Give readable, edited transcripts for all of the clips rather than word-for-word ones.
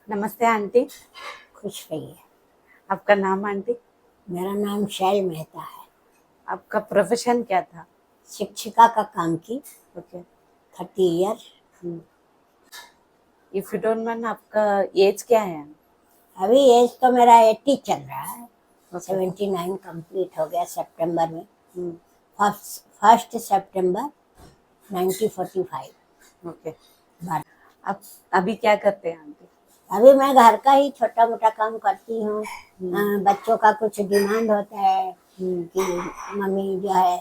नमस्ते आंटी। खुश रहिए। आपका नाम आंटी? मेरा नाम शैल मेहता है। आपका प्रोफेशन क्या था? शिक्षिका का काम की। Okay. 30 year. If you don't mind, आपका एज क्या है? अभी एज तो मेरा 80 चल रहा है। Okay. 79 कंप्लीट हो गया सितंबर में। हम्म, 1 सितंबर 1945। ओके। बार आप अभी क्या करते हैं आंटी? अभी मैं घर का ही छोटा मोटा काम करती हूँ। बच्चों का कुछ डिमांड होता है कि मम्मी जो है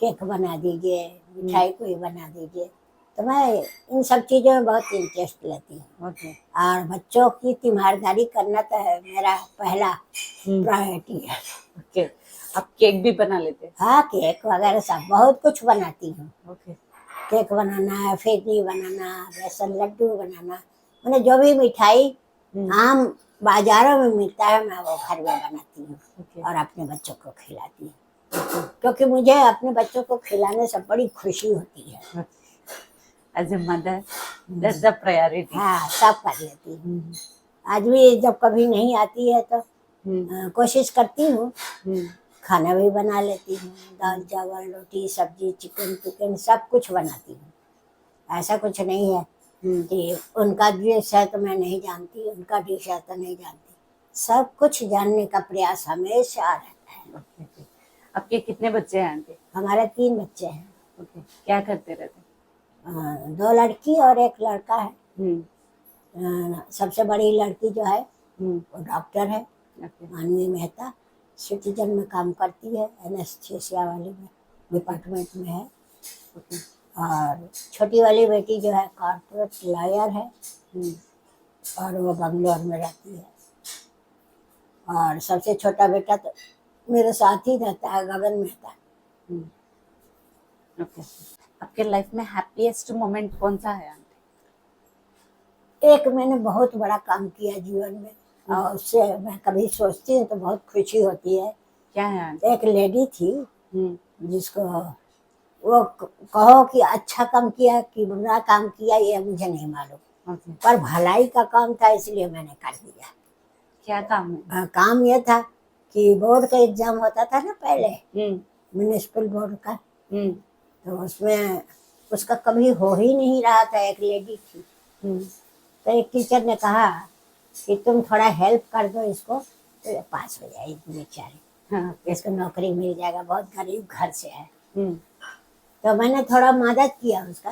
केक बना दीजिए, मिठाई कोई बना दीजिए, तो मैं इन सब चीज़ों में बहुत इंटरेस्ट लेती हूँ। ओके। और बच्चों की तीमारदारी करना तो है मेरा पहला प्रायोरिटी है। ओके। आप केक भी बना लेते हैं? हाँ, केक वगैरह सब बहुत कुछ बनाती हूँ। ओके। केक बनाना, फेनी बनाना, बेसन लड्डू बनाना, मैंने जो भी मिठाई आम बाजारों में मिलता है मैं वो घर में बनाती हूँ। Okay. और अपने बच्चों को खिलाती हूँ। क्योंकि मुझे अपने बच्चों को खिलाने से बड़ी खुशी होती है। As a mother that's the priority. हाँ, सब कर लेती हूँ। आज भी जब कभी नहीं आती है तो कोशिश करती हूँ, खाना भी बना लेती हूँ। दाल चावल रोटी सब्जी चिकन चिकन सब कुछ बनाती हूँ। ऐसा कुछ नहीं है कि उनका डिश है तो मैं नहीं जानती, उनका डिश है तो नहीं जानती। सब कुछ जानने का प्रयास हमेशा रहता है। आपके कितने बच्चे हैं आंटी? हमारे 3 बच्चे हैं। ओके। क्या करते रहते? 2 लड़की और 1 लड़का है। सबसे बड़ी लड़की जो है वो डॉक्टर है, मानवी मेहता। सिटीजन में काम करती है, एनेस्थीसिया वाली में डिपार्टमेंट में है। और छोटी वाली बेटी जो है कॉर्पोरेट लॉयर है और वो बंगलोर में रहती है। और सबसे छोटा बेटा तो मेरे साथ ही रहता है, गगन मेहता। ओके। आपके लाइफ में हैप्पीएस्ट मोमेंट कौन सा है आंटी? एक मैंने बहुत बड़ा काम किया जीवन में और उससे मैं कभी सोचती हूँ तो बहुत खुशी होती है। क्या है आंटी? एक लेडी थी जिसको वो कहो कि अच्छा काम किया कि बुरा काम किया ये मुझे नहीं मालूम, पर भलाई का काम था इसलिए मैंने कर दिया। क्या काम है? काम ये था कि बोर्ड का एग्जाम होता था ना पहले, म्युनिसिपल बोर्ड का, तो उसमें उसका कभी हो ही नहीं रहा था। एक लेडी थी, तो एक टीचर ने कहा कि तुम थोड़ा हेल्प कर दो इसको तो ये पास हो जाएगी बेचारी, इसको नौकरी मिल जाएगा, बहुत गरीब घर से है। तो मैंने थोड़ा मदद किया उसका।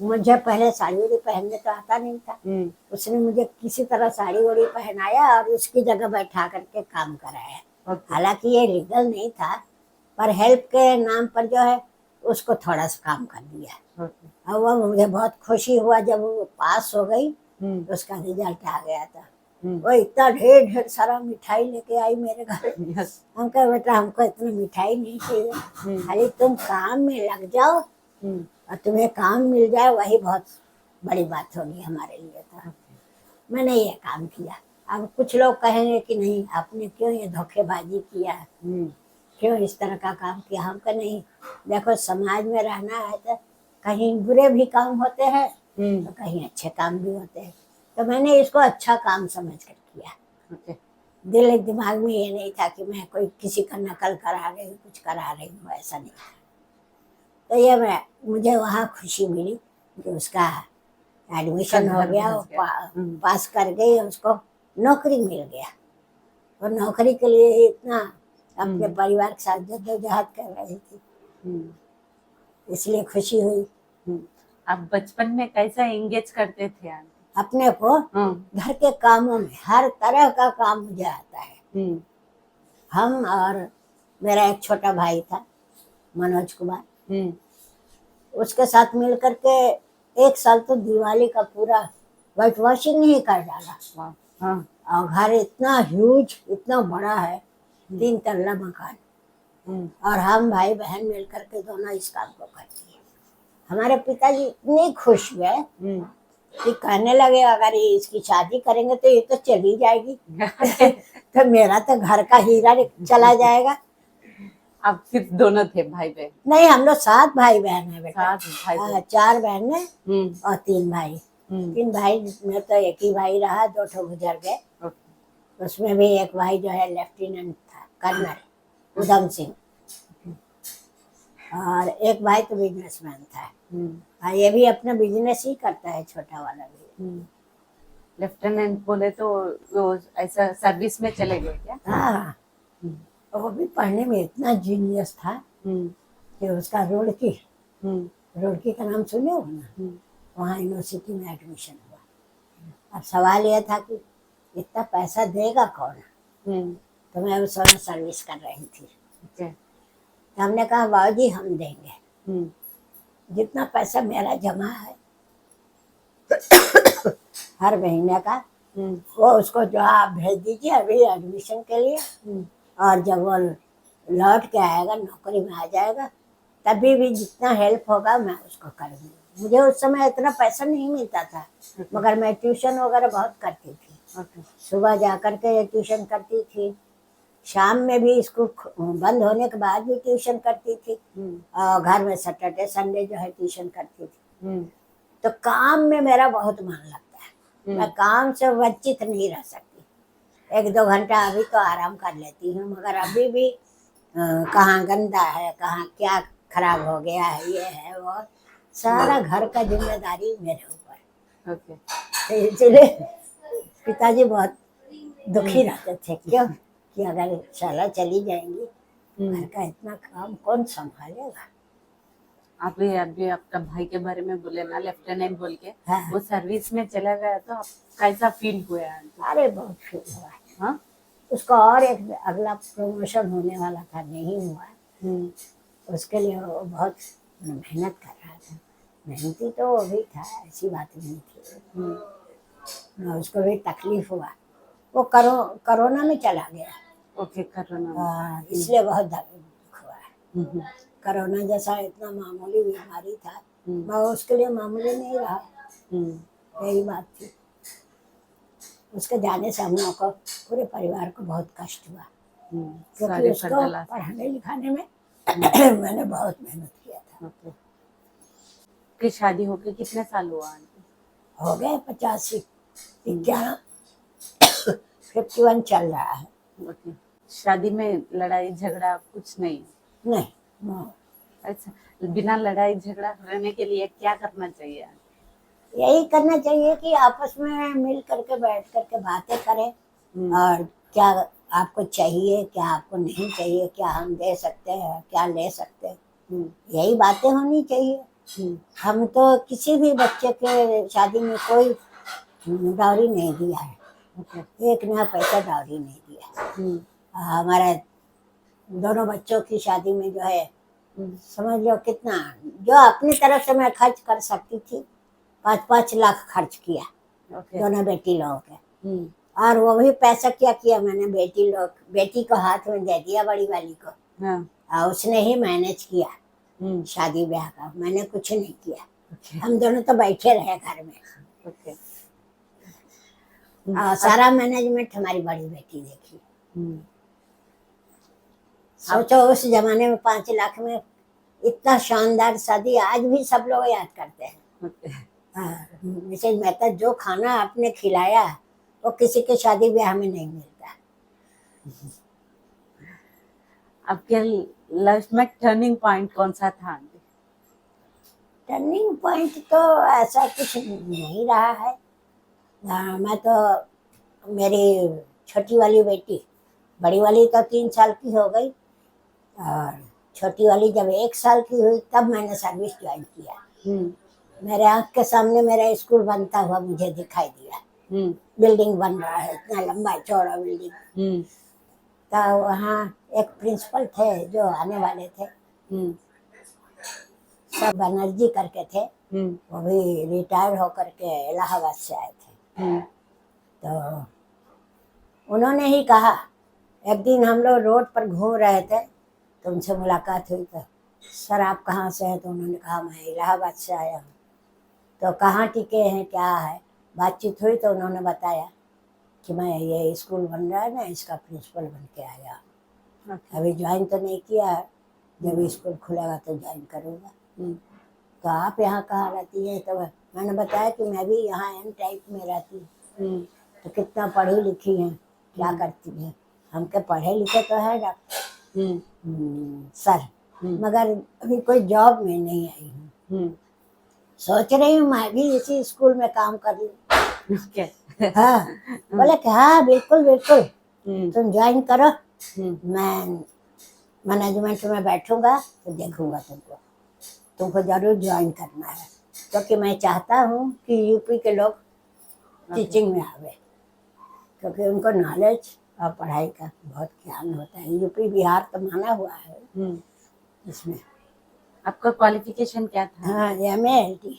मुझे पहले साड़ी उड़ी पहनने तो आता नहीं था, उसने मुझे किसी तरह साड़ी उड़ी पहनाया और उसकी जगह बैठा करके काम कराया। हालांकि ये लीगल नहीं था, पर हेल्प के नाम पर जो है उसको थोड़ा सा काम कर दिया। और वो मुझे बहुत खुशी हुआ जब वो पास हो गई, उसका रिजल्ट आ गया था। वो इतना ढेर ढेर सारा मिठाई लेके आई मेरे घर। हम कहे बेटा हमको इतनी मिठाई नहीं चाहिए, खाली तुम काम में लग जाओ और तुम्हें काम मिल जाए वही बहुत बड़ी बात होगी हमारे लिए। तो मैंने ये काम किया। अब कुछ लोग कहेंगे कि नहीं आपने क्यों ये धोखेबाजी किया, क्यों इस तरह का काम किया। हमको नहीं, देखो समाज में रहना है तो कहीं बुरे भी काम होते हैं तो कहीं अच्छे काम भी होते हैं। तो मैंने इसको अच्छा काम समझ कर किया। दिल दिमाग में ये नहीं था कि मैं कोई किसी का नकल करा रही हूँ, कुछ करा रही हूँ, ऐसा नहीं था। तो ये मुझे वहाँ खुशी मिली कि उसका एडमिशन हो गया, पास कर गई, उसको नौकरी मिल गया। और नौकरी के लिए इतना अपने परिवार के साथ जद्दोजहद कर रही थी, इसलिए खुशी हुई। आप बचपन में कैसा एंगेज करते थे आंटी? अपने को घर के कामों में हर तरह का काम मुझे आता है। हम और मेरा एक छोटा भाई था मनोज कुमार, उसके साथ मिल करके 1 साल तो दिवाली का पूरा व्हाइट वॉशिंग ही कर डाला। और घर इतना ह्यूज, इतना बड़ा है, 3 तल्ला मकान, और हम भाई बहन मिल करके दोनों इस काम को करते हैं। हमारे पिताजी इतने खुश हुए कि कहने लगे अगर इसकी शादी करेंगे तो ये तो चली जाएगी तो मेरा तो घर का हीरा चला जाएगा। आप सिर्फ दोनों थे भाई बहन? नहीं, हम लोग 7 भाई बहन है बेटा। 7 भाई बहन। 4 बहनें और 3 भाई। तीन भाई में तो एक ही भाई रहा, दो ठो गुजर गए। ओके। उसमें भी एक भाई जो है लेफ्टिनेंट था, कर्नल उधम सिंह, और एक भाई तो बिजनेसमैन था। हाँ, ये भी अपना बिजनेस ही करता है, छोटा वाला भी। लेफ्टिनेंट बोले तो वो ऐसा सर्विस में चले गए क्या? हाँ, वो भी पढ़ने में इतना जीनियस था कि उसका रुड़की का नाम सुने हो ना, वहाँ यूनिवर्सिटी में एडमिशन हुआ। अब सवाल यह था कि इतना पैसा देगा कौन, तो मैं उस समय सर्विस कर रही थी। तो हमने कहा बाबूजी हम देंगे, जितना पैसा मेरा जमा है हर महीने का, वो उसको जो आप भेज दीजिए अभी एडमिशन के लिए, और जब वो लौट के आएगा, नौकरी में आ जाएगा, तभी भी जितना हेल्प होगा मैं उसको कर दूँगी। मुझे उस समय इतना पैसा नहीं मिलता था, मगर मैं ट्यूशन वगैरह बहुत करती थी। सुबह जा कर के ट्यूशन करती थी, शाम में भी स्कूल बंद होने के बाद भी ट्यूशन करती थी, और घर में सैटरडे संडे जो है ट्यूशन करती थी। तो काम में मेरा बहुत मन लगता है, मैं काम से वंचित नहीं रह सकती। एक दो घंटा अभी तो आराम कर लेती हूँ, मगर अभी भी कहाँ गंदा है, कहाँ क्या खराब हो गया है, ये है वो, सारा घर का जिम्मेदारी मेरे ऊपर। तो इसलिए पिताजी बहुत दुखी रहते थे, क्यों कि अगर शाला चली जाएंगी, घर का इतना काम कौन संभालेगा। आप अभी आपका भाई के बारे में बोले ना, लेफ्टिनेंट बोल के, हाँ। वो सर्विस में चला गया तो आप कैसा फील हुआ? अरे बहुत फील हुआ। हाँ, उसका और एक अगला प्रमोशन होने वाला था, नहीं हुआ। उसके लिए वो बहुत मेहनत कर रहा था। मेहनती तो वो भी था, ऐसी बात नहीं थी। उसको भी तकलीफ हुआ, वो कोरोना में चला गया। Okay, corona. इसलिए बहुत दुख हुआ। कोरोना जैसा इतना मामूली बीमारी था, मगर उसके लिए मामूली नहीं रहा। यही बात थी। उसके जाने से हम लोगों को, पूरे परिवार को बहुत कष्ट हुआ, क्योंकि उसको पढ़ाने लिखाने में मैंने बहुत मेहनत किया था। की शादी होके कितने साल हुआ? हो गए 85, 51 चल रहा है। शादी में लड़ाई झगड़ा कुछ नहीं? नहीं। अच्छा, बिना लड़ाई झगड़ा रहने के लिए क्या करना चाहिए? यही करना चाहिए कि आपस में मिल करके बैठ करके बातें करें, और क्या आपको चाहिए, क्या आपको नहीं चाहिए, क्या हम दे सकते हैं, क्या ले सकते हैं, यही बातें होनी चाहिए। हम तो किसी भी बच्चे के शादी में कोई डाउरी नहीं दिया है, एक नया पैसा डाउरी नहीं दिया। हमारे दोनों बच्चों की शादी में जो है, समझ लो कितना, जो अपनी तरफ से मैं खर्च कर सकती थी, 5-5 लाख खर्च किया दोनों बेटी लोगों के। और वो भी पैसा क्या किया मैंने, बेटी को हाथ में दे दिया, बड़ी वाली को। और उसने ही मैनेज किया शादी ब्याह का, मैंने कुछ नहीं किया। हम दोनों तो बैठे रहे घर में। सारा मैनेजमेंट हमारी बड़ी बेटी देखी। सोचो उस जमाने में 5 लाख में इतना शानदार शादी, आज भी सब लोग याद करते हैं। मिसेज मेहता जो खाना आपने खिलाया, वो किसी के शादी ब्याह में नहीं मिलता। आपके लाइफ में टर्निंग पॉइंट कौन सा था? टर्निंग पॉइंट तो ऐसा कुछ नहीं रहा है। मैं तो, मेरी छोटी वाली बेटी, बड़ी वाली तो 3 साल की हो गई, और छोटी वाली जब 1 साल की हुई तब मैंने सर्विस ज्वाइन किया। मेरे आँख के सामने मेरा स्कूल बनता हुआ मुझे दिखाई दिया। बिल्डिंग बन रहा है, इतना लंबा चौड़ा बिल्डिंग। तो वहाँ एक प्रिंसिपल थे जो आने वाले थे, सब बनर्जी करके थे, वो भी रिटायर होकर के इलाहाबाद से आए थे। तो उन्होंने ही कहा, एक दिन हम लोग रोड पर घूम रहे थे तो उनसे मुलाकात हुई, तो सर आप कहाँ से हैं? तो उन्होंने कहा मैं इलाहाबाद से आया हूँ। तो कहाँ टिके हैं, क्या है, बातचीत हुई तो उन्होंने बताया कि मैं ये स्कूल बन रहा है ना, इसका प्रिंसिपल बन के आया। अभी ज्वाइन तो नहीं किया है, जब स्कूल खुलेगा तो ज्वाइन करूँगा। तो आप यहाँ कहाँ रहती हैं? तो मैंने बताया कि मैं भी यहाँ एम टाइप में रहती हूँ, तो कितना पढ़ी लिखी है, क्या करती है। हम के पढ़े लिखे तो है डॉक्टर सर, मगर अभी कोई जॉब में नहीं आई हूँ। सोच रही हूँ मैं भी इसी स्कूल में काम कर लूँ। हाँ, बोले कि हाँ बिल्कुल बिल्कुल तुम ज्वाइन करो, मैं मैनेजमेंट में बैठूंगा तो देखूंगा तुमको जरूर ज्वाइन करना है, क्योंकि मैं चाहता हूँ कि यूपी के लोग टीचिंग में आवे, क्योंकि उनको नॉलेज और पढ़ाई का बहुत ज्ञान होता है। यूपी बिहार तो माना हुआ है इसमें। आपका क्वालिफिकेशन क्या था? हाँ, MA LD।